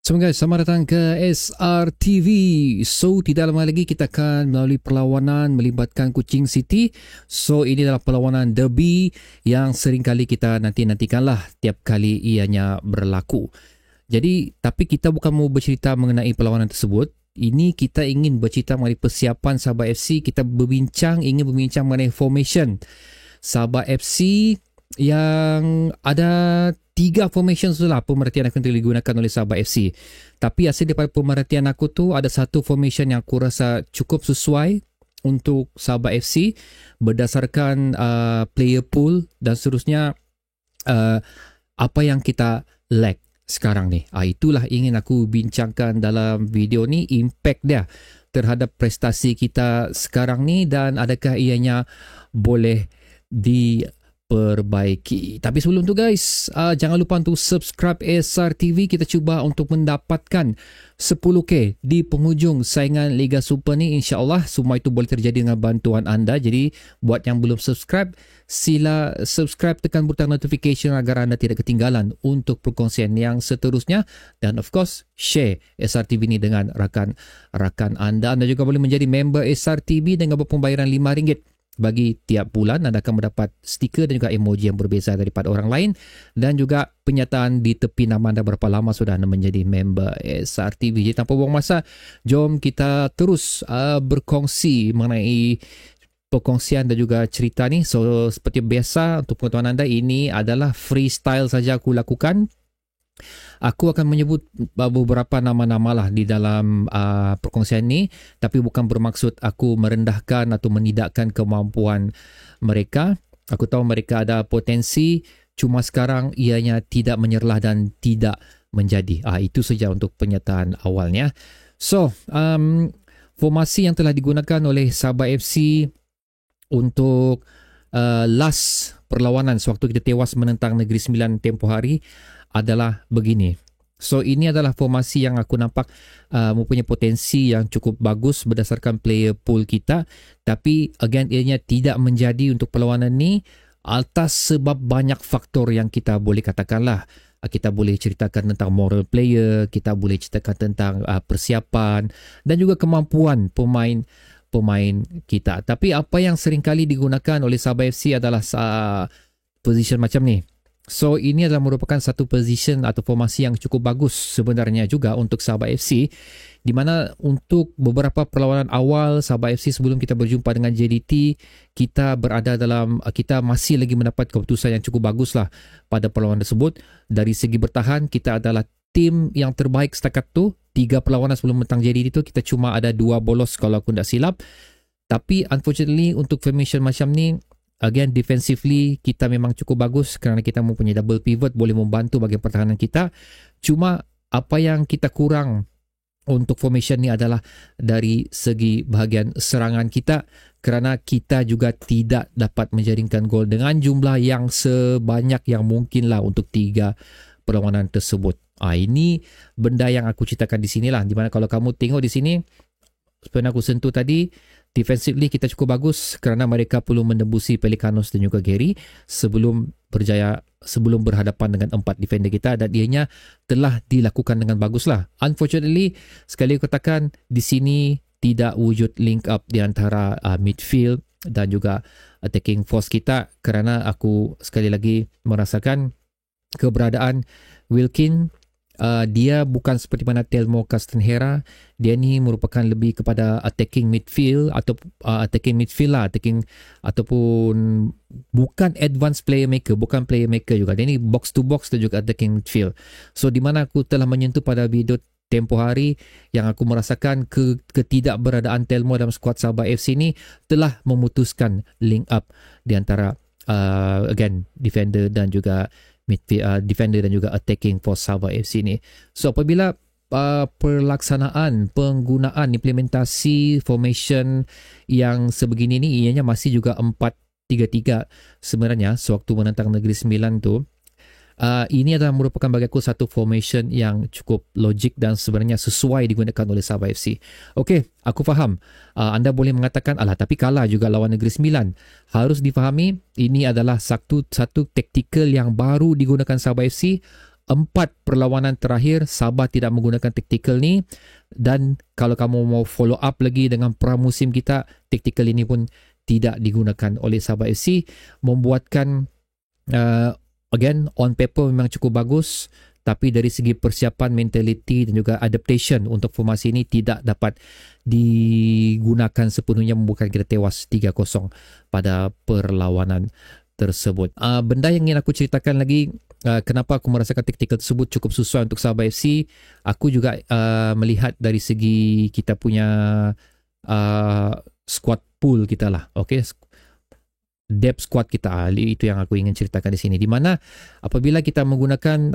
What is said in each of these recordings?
So guys, selamat datang ke SRTV. So tidak lama lagi kita akan melalui perlawanan melibatkan Kuching City. So ini adalah perlawanan derby yang seringkali kita nantikanlah tiap kali ianya berlaku. Jadi tapi kita bukan mau bercerita mengenai perlawanan tersebut. Ini kita ingin bercerita mengenai persiapan Sabah FC. Kita ingin berbincang mengenai formation Sabah FC yang ada 3 formation itulah pemerhatian akan digunakan oleh Sabah FC. Tapi hasil daripada pemerhatian aku tu ada satu formation yang aku rasa cukup sesuai untuk Sabah FC berdasarkan player pool dan seterusnya, apa yang kita lack sekarang ni. Itulah ingin aku bincangkan dalam video ni, impact dia terhadap prestasi kita sekarang ni dan adakah ianya boleh diperbaiki. Tapi sebelum tu guys, jangan lupa untuk subscribe SRTV. Kita cuba untuk mendapatkan 10k di penghujung saingan Liga Super ni, insyaAllah. Semua itu boleh terjadi dengan bantuan anda. Jadi buat yang belum subscribe, sila subscribe, tekan butang notification agar anda tidak ketinggalan untuk perkongsian yang seterusnya. Dan of course share SRTV ni dengan rakan-rakan anda. Anda juga boleh menjadi member SRTV dengan pembayaran RM5 bagi tiap bulan. Anda akan mendapat stiker dan juga emoji yang berbeza daripada orang lain dan juga penyataan di tepi nama anda berapa lama sudah anda menjadi member SRTV. Jadi tanpa buang masa, jom kita terus berkongsi mengenai perkongsian dan juga cerita ni. So seperti biasa, untuk pengetahuan anda, ini adalah freestyle saja aku lakukan. Aku akan menyebut beberapa nama-nama lah di dalam perkongsian ni, tapi bukan bermaksud aku merendahkan atau menidakkan kemampuan mereka. Aku tahu mereka ada potensi, cuma sekarang ianya tidak menyerlah dan tidak menjadi. Itu saja untuk pernyataan awalnya. So, formasi yang telah digunakan oleh Sabah FC untuk last perlawanan sewaktu kita tewas menentang Negeri Sembilan tempoh hari adalah begini. So ini adalah formasi yang aku nampak mempunyai potensi yang cukup bagus berdasarkan player pool kita, tapi again ianya tidak menjadi untuk perlawanan ni atas sebab banyak faktor yang kita boleh katakanlah. Kita boleh ceritakan tentang moral player, kita boleh ceritakan tentang persiapan dan juga kemampuan pemain kita. Tapi apa yang seringkali digunakan oleh Sabah FC adalah position macam ni. So ini adalah merupakan satu position atau formasi yang cukup bagus sebenarnya juga untuk Sabah FC, di mana untuk beberapa perlawanan awal Sabah FC sebelum kita berjumpa dengan JDT, kita masih lagi mendapat keputusan yang cukup bagus lah pada perlawanan tersebut. Dari segi bertahan, kita adalah tim yang terbaik setakat tu. 3 perlawanan sebelum menentang JDT tu kita cuma ada 2 bolos kalau aku tidak silap. Tapi unfortunately untuk formation macam ni, again, defensively kita memang cukup bagus kerana kita mempunyai double pivot, boleh membantu bahagian pertahanan kita. Cuma apa yang kita kurang untuk formation ni adalah dari segi bahagian serangan kita, kerana kita juga tidak dapat menjaringkan gol dengan jumlah yang sebanyak yang mungkinlah untuk 3 perlawanan tersebut. Ini benda yang aku ceritakan di sinilah, di mana kalau kamu tengok di sini, seperti aku sentuh tadi, defensively kita cukup bagus kerana mereka perlu menembusi Pelicanos dan juga Gary sebelum berhadapan dengan 4 defender kita, dan ianya telah dilakukan dengan baguslah. Unfortunately, sekali aku katakan, di sini tidak wujud link up di antara midfield dan juga attacking force kita, kerana aku sekali lagi merasakan keberadaan Wilkin. Dia bukan seperti mana Telmo Castanheira. Dia ni merupakan lebih kepada attacking midfield atau ataupun bukan advanced playmaker, bukan playmaker juga. Dia ni box to box dan juga attacking midfield. So di mana aku telah menyentuh pada video tempoh hari yang aku merasakan ketidakberadaan Telmo dalam skuad Sabah FC ni telah memutuskan link up di antara again defender dan juga defender dan juga attacking for Sabah FC ni. So apabila penggunaan implementasi formation yang sebegini ni, ianya masih juga 4-3-3 sebenarnya sewaktu menentang Negeri Sembilan tu. Ini adalah merupakan bagi aku satu formation yang cukup logik dan sebenarnya sesuai digunakan oleh Sabah FC. Okey, aku faham. Anda boleh mengatakan, alah tapi kalah juga lawan Negeri Sembilan. Harus difahami, ini adalah satu taktikal yang baru digunakan Sabah FC. 4 perlawanan terakhir Sabah tidak menggunakan tactical ni, dan kalau kamu mau follow up lagi dengan pramusim kita, tactical ini pun tidak digunakan oleh Sabah FC, membuatkan again on paper memang cukup bagus, tapi dari segi persiapan, mentality dan juga adaptation untuk formasi ini tidak dapat digunakan sepenuhnya, membuatkan kita tewas 3-0 pada perlawanan tersebut. Benda yang ingin aku ceritakan lagi, kenapa aku merasakan taktikal tersebut cukup susah untuk Sabah FC, aku juga melihat dari segi kita punya squad pool kita lah, okay? Depth squad kita, itu yang aku ingin ceritakan di sini, di mana apabila kita menggunakan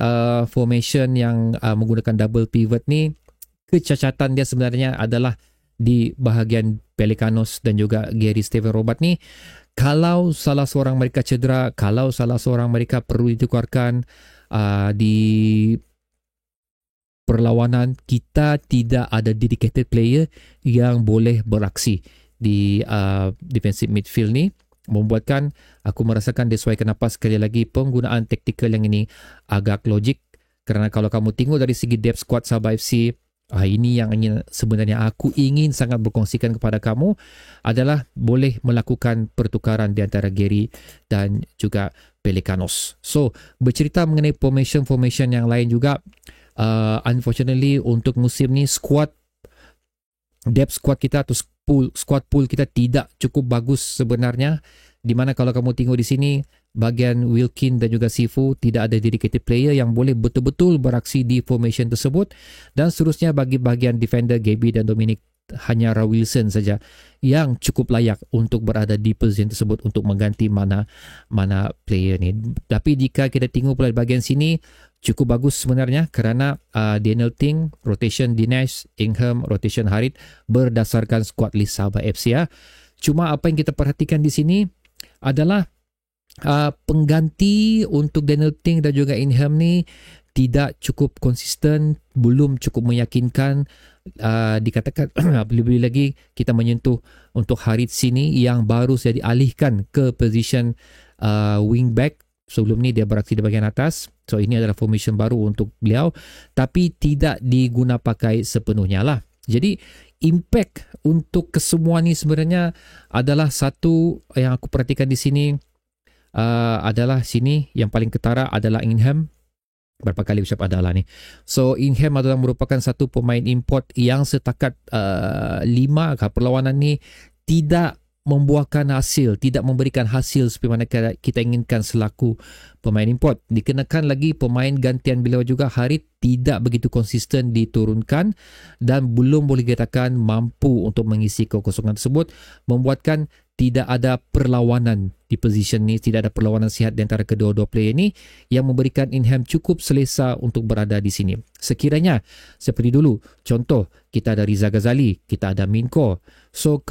formation yang menggunakan double pivot ni, kecacatan dia sebenarnya adalah di bahagian Pelicanos dan juga Gary Steven Robert ni. Kalau salah seorang mereka cedera, kalau salah seorang mereka perlu ditukarkan di perlawanan, kita tidak ada dedicated player yang boleh beraksi di defensive midfield ni, membuatkan aku merasakan that's why kenapa sekali lagi penggunaan taktikal yang ini agak logik. Kerana kalau kamu tengok dari segi depth squad Sabah FC, ini yang sebenarnya aku ingin sangat berkongsikan kepada kamu, adalah boleh melakukan pertukaran di antara Gary dan juga Pelicanos. So, bercerita mengenai formation yang lain juga, unfortunately untuk musim ni depth squad kita atau squad pool kita tidak cukup bagus sebenarnya, di mana kalau kamu tengok di sini bahagian Wilkin dan juga Sifu tidak ada dedicated player yang boleh betul-betul beraksi di formation tersebut, dan seterusnya bagi bahagian defender Gaby dan Dominic, hanya Ra Wilson saja yang cukup layak untuk berada di position tersebut untuk mengganti mana player ni. Tapi jika kita tengok pula bahagian sini, cukup bagus sebenarnya, kerana Daniel Ting, rotation Dinesh, Ingham, rotation Harit berdasarkan squad list Sabah FC ya. Cuma apa yang kita perhatikan di sini adalah pengganti untuk Daniel Ting dan juga Ingham ni tidak cukup konsisten, belum cukup meyakinkan. Dikatakan lebih lagi kita menyentuh untuk Harit sini yang baru saja dialihkan ke position wing back. Sebelum ni dia beraksi di bahagian atas. So ini adalah formation baru untuk beliau, tapi tidak diguna pakai sepenuhnya lah. Jadi impact untuk kesemua ni sebenarnya adalah satu yang aku perhatikan di sini, adalah sini yang paling ketara adalah Ingham. Berapa kali ucap adalah ni. So Ingham adalah merupakan satu pemain import yang setakat 5 perlawanan ni tidak membuahkan hasil, tidak memberikan hasil seperti mana kita inginkan selaku pemain import. Dikenakan lagi pemain gantian beliau juga, Harit, tidak begitu konsisten diturunkan dan belum boleh dikatakan mampu untuk mengisi kekosongan tersebut, membuatkan tidak ada perlawanan di position ni, tidak ada perlawanan sihat di antara kedua-dua player ni yang memberikan Ingham cukup selesa untuk berada di sini. Sekiranya seperti dulu, contoh kita ada Riza Ghazali, kita ada Minko. So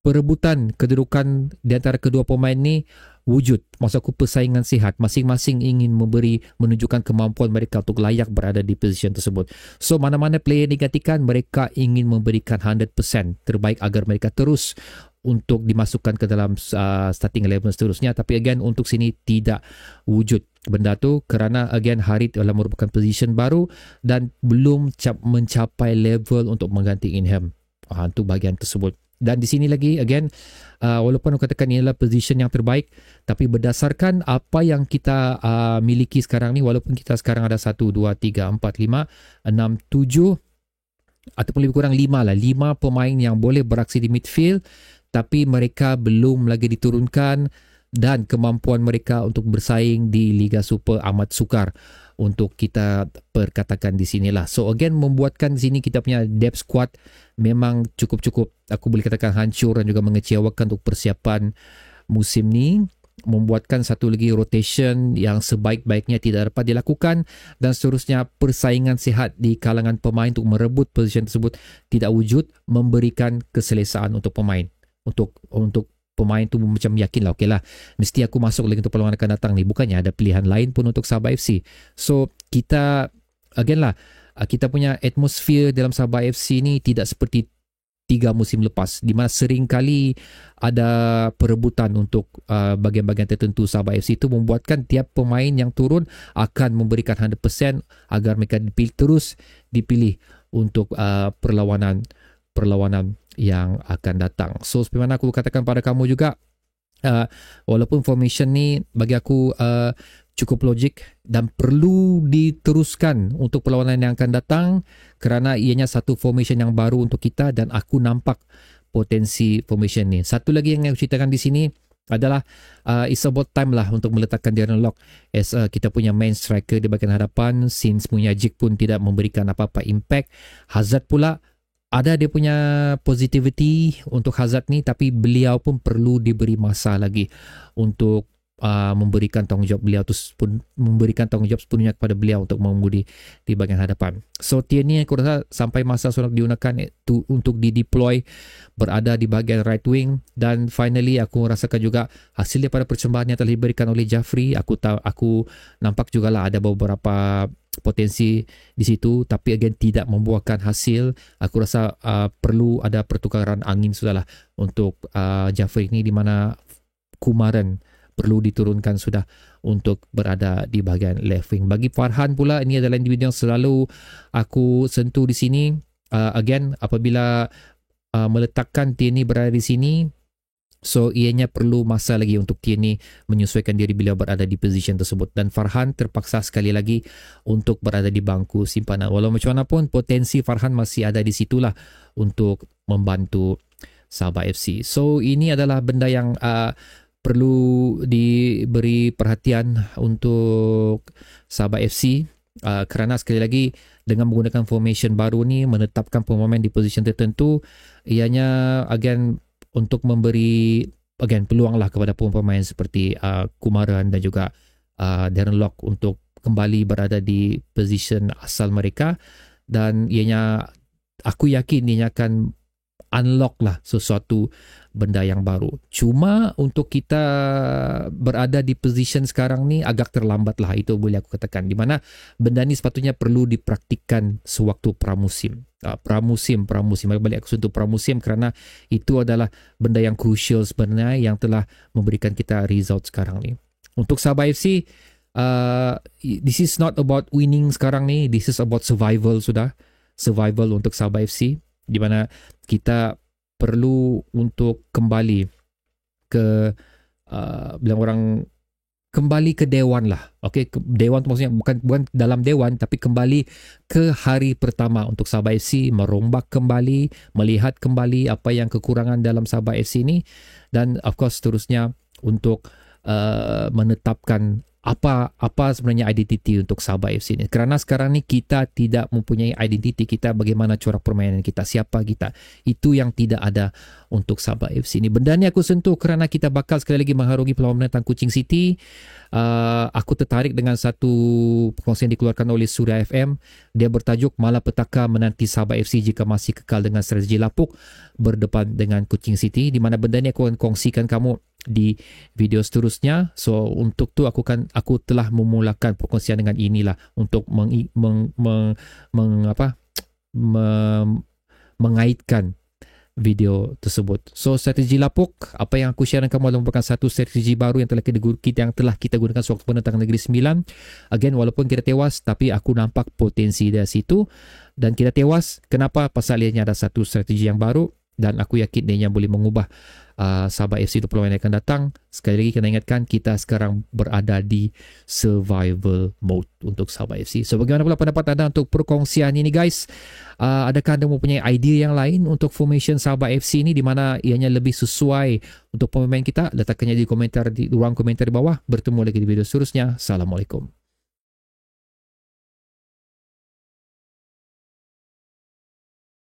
perebutan kedudukan di antara kedua pemain ni wujud. Maksud aku persaingan sihat. Masing-masing ingin menunjukkan kemampuan mereka untuk layak berada di position tersebut. So mana-mana player digantikan, mereka ingin memberikan 100% terbaik agar mereka terus untuk dimasukkan ke dalam starting 11 seterusnya. Tapi again untuk sini tidak wujud benda tu, kerana again Harit adalah merupakan position baru dan belum mencapai level untuk mengganti Ingham. Untuk bahagian tersebut. Dan di sini lagi again, walaupun aku katakan ini adalah position yang terbaik, tapi berdasarkan apa yang kita miliki sekarang ni, walaupun kita sekarang ada 1, 2, 3, 4, 5, 6, 7 ataupun lebih kurang 5 pemain yang boleh beraksi di midfield, tapi mereka belum lagi diturunkan dan kemampuan mereka untuk bersaing di Liga Super amat sukar untuk kita perkatakan di sinilah. So again membuatkan di sini kita punya depth squad memang cukup aku boleh katakan hancur dan juga mengecewakan untuk persiapan musim ni, membuatkan satu lagi rotation yang sebaik-baiknya tidak dapat dilakukan, dan seterusnya persaingan sihat di kalangan pemain untuk merebut position tersebut tidak wujud, memberikan keselesaan untuk pemain, untuk pemain tu macam yakin lah, okey lah, mesti aku masuk lagi untuk perlawanan akan datang ni. Bukannya ada pilihan lain pun untuk Sabah FC. So kita again lah, kita punya atmosphere dalam Sabah FC ni tidak seperti 3 musim lepas, di mana sering kali ada perebutan untuk bahagian-bahagian tertentu Sabah FC. Itu membuatkan tiap pemain yang turun akan memberikan 100% agar mereka terus dipilih untuk perlawanan yang akan datang. So seperti mana aku katakan pada kamu juga, walaupun formation ni bagi aku cukup logik dan perlu diteruskan untuk perlawanan yang akan datang, kerana ianya satu formation yang baru untuk kita dan aku nampak potensi formation ni. Satu lagi yang saya ceritakan di sini adalah it's about time lah untuk meletakkan Darren Lock as kita punya main striker di bahagian hadapan, since Munyajic pun tidak memberikan apa-apa impact. Hazard pula ada dia punya positivity untuk Hazard ni, tapi beliau pun perlu diberi masa lagi untuk memberikan tanggungjawab beliau tu pun, memberikan tanggungjawab sepenuhnya kepada beliau untuk mengemudi di bahagian hadapan. So Tierney aku rasa sampai masa sudah digunakan untuk dideploy berada di bahagian right wing. Dan finally aku rasakan juga hasil daripada percombahan yang telah diberikan oleh Jaffrey, aku nampak jugalah ada beberapa potensi di situ, tapi again tidak membuahkan hasil. Aku rasa perlu ada pertukaran angin sudahlah untuk Jaffrey ini, di mana Kumaran perlu diturunkan sudah untuk berada di bahagian left wing. Bagi Farhan pula, ini adalah individu yang selalu aku sentuh di sini. Again, apabila meletakkan Tierney berada di sini, so ianya perlu masa lagi untuk Tierney menyesuaikan diri beliau berada di position tersebut. Dan Farhan terpaksa sekali lagi untuk berada di bangku simpanan. Walau macam mana pun, potensi Farhan masih ada di situlah untuk membantu Sabah FC. So ini adalah benda yang perlu diberi perhatian untuk Sabah FC, kerana sekali lagi dengan menggunakan formation baru ni, menetapkan pemain di position tertentu, ianya again untuk memberi peluang lah kepada pemain seperti Kumaran dan juga Darren Lock untuk kembali berada di position asal mereka, dan ianya aku yakin ianya akan unlock lah sesuatu benda yang baru. Cuma untuk kita berada di position sekarang ni agak terlambat lah, itu boleh aku katakan, di mana benda ni sepatutnya perlu dipraktikkan sewaktu pramusim. Pramusim balik aku sentuh pramusim, kerana itu adalah benda yang crucial sebenarnya yang telah memberikan kita result sekarang ni. Untuk Sabah FC, this is not about winning sekarang ni, this is about survival sudah. Survival untuk Sabah FC, di mana kita perlu untuk kembali ke bilang orang kembali ke dewan lah. Okey, dewan tu maksudnya bukan dalam dewan, tapi kembali ke hari pertama untuk Sabah FC, merombak kembali, melihat kembali apa yang kekurangan dalam Sabah FC ni, dan of course seterusnya untuk menetapkan apa sebenarnya identiti untuk Sabah FC ni. Kerana sekarang ni kita tidak mempunyai identiti kita, bagaimana corak permainan kita, siapa kita. Itu yang tidak ada untuk Sabah FC ni. Benda ni aku sentuh kerana kita bakal sekali lagi mengharungi perlawanan tentang Kuching City. Aku tertarik dengan satu perkongsian dikeluarkan oleh Suria FM. Dia bertajuk Malapetaka menanti Sabah FC jika masih kekal dengan strategi lapuk berdepan dengan Kuching City, di mana benda ni aku akan kongsikan kamu di video seterusnya. So untuk tu aku telah memulakan perkongsian dengan inilah untuk mengaitkan video tersebut. So strategi lapuk, apa yang aku share dengan kamu adalah merupakan satu strategi baru yang telah kita gunakan sewaktu penentang Negeri Sembilan. Again, walaupun kita tewas, tapi aku nampak potensi dari situ. Dan kita tewas, kenapa? Pasal ianya ada satu strategi yang baru, dan aku yakin dia boleh mengubah Sabah FC 20 yang akan datang. Sekali lagi kena ingatkan, kita sekarang berada di survival mode untuk Sabah FC. So bagaimana pula pendapat anda untuk perkongsian ini guys? Adakah anda mempunyai idea yang lain untuk formation Sabah FC ini, di mana ianya lebih sesuai untuk pemain kita? Letakkannya di ruang komentar di bawah. Bertemu lagi di video seterusnya. Assalamualaikum.